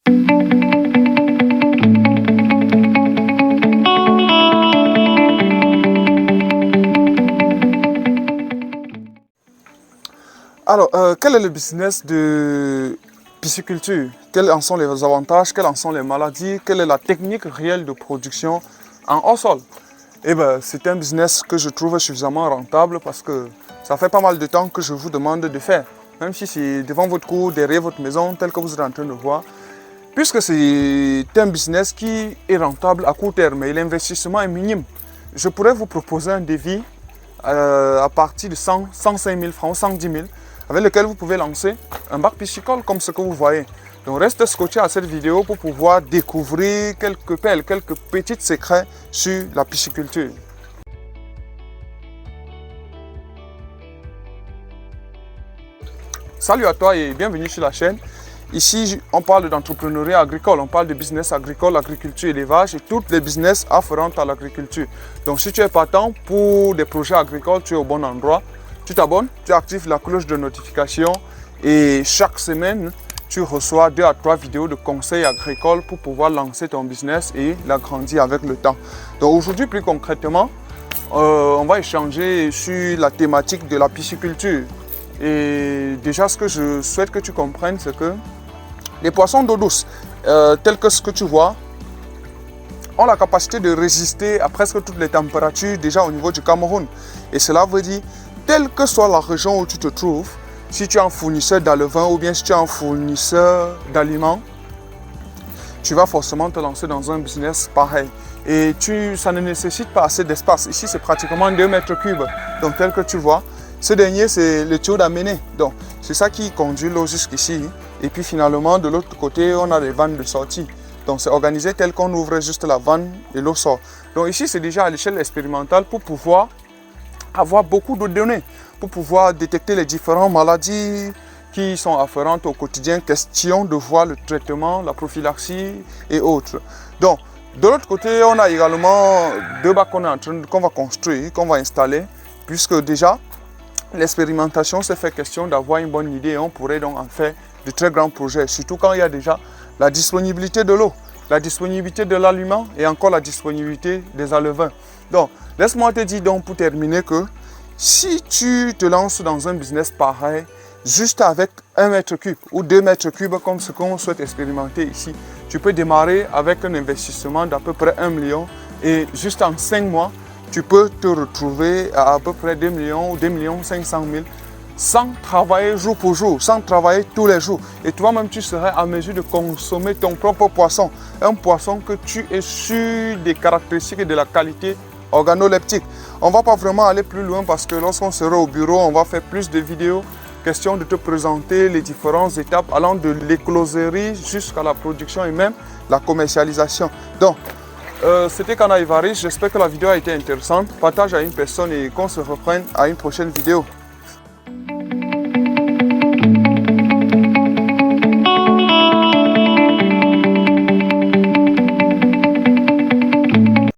Alors, quel est le business de pisciculture? Quels en sont les avantages? Quelles en sont les maladies? Quelle est la technique réelle de production en hors-sol? Eh bien, c'est un business que je trouve suffisamment rentable parce que ça fait pas mal de temps que je vous demande de faire. Même si c'est devant votre cour, derrière votre maison, tel que vous êtes en train de voir. Puisque c'est un business qui est rentable à court terme et l'investissement est minime, je pourrais vous proposer un devis à partir de 105 000 francs, 110 000, avec lequel vous pouvez lancer un bac piscicole comme ce que vous voyez. Donc restez scotché à cette vidéo pour pouvoir découvrir quelques perles, quelques petits secrets sur la pisciculture. Salut à toi et bienvenue sur la chaîne. Ici, on parle d'entrepreneuriat agricole, on parle de business agricole, agriculture, élevage et toutes les business afférentes à l'agriculture. Donc si tu es partant pour des projets agricoles, tu es au bon endroit. Tu t'abonnes, tu actives la cloche de notification et chaque semaine, tu reçois 2 à 3 vidéos de conseils agricoles pour pouvoir lancer ton business et l'agrandir avec le temps. Donc aujourd'hui, plus concrètement, on va échanger sur la thématique de la pisciculture. Et déjà, ce que je souhaite que tu comprennes, c'est que les poissons d'eau douce, tels que ce que tu vois, ont la capacité de résister à presque toutes les températures déjà au niveau du Cameroun. Et cela veut dire, telle que soit la région où tu te trouves, si tu es un fournisseur d'alevin ou bien si tu es un fournisseur d'aliments, tu vas forcément te lancer dans un business pareil. Et ça ne nécessite pas assez d'espace. Ici, c'est pratiquement 2 mètres cubes. Donc, tel que tu vois, ce dernier, c'est le tuyau d'amener. Donc, c'est ça qui conduit l'eau jusqu'ici. Et puis, finalement, de l'autre côté, on a les vannes de sortie. Donc, c'est organisé tel qu'on ouvre juste la vanne et l'eau sort. Donc, ici, c'est déjà à l'échelle expérimentale pour pouvoir avoir beaucoup de données, pour pouvoir détecter les différentes maladies qui sont afférentes au quotidien, question de voir le traitement, la prophylaxie et autres. Donc, de l'autre côté, on a également 2 bacs qu'on va construire, qu'on va installer, puisque déjà, l'expérimentation se fait question d'avoir une bonne idée et on pourrait donc en faire de très grands projets, surtout quand il y a déjà la disponibilité de l'eau, la disponibilité de l'aliment et encore la disponibilité des alevins. Donc, laisse-moi te dire donc pour terminer que si tu te lances dans un business pareil, juste avec 1 mètre cube ou 2 mètres cubes comme ce qu'on souhaite expérimenter ici, tu peux démarrer avec un investissement d'à peu près 1 million et juste en 5 mois, tu peux te retrouver à peu près 2 millions ou 2 500 000 sans travailler jour pour jour, sans travailler tous les jours. Et toi-même, tu serais à mesure de consommer ton propre poisson. Un poisson que tu es sûr des caractéristiques et de la qualité organoleptique. On ne va pas vraiment aller plus loin parce que lorsqu'on sera au bureau, on va faire plus de vidéos. Question de te présenter les différentes étapes allant de l'écloserie jusqu'à la production et même la commercialisation. Donc, c'était Kana Ivaris. J'espère que la vidéo a été intéressante. Partage à une personne et qu'on se reprenne à une prochaine vidéo.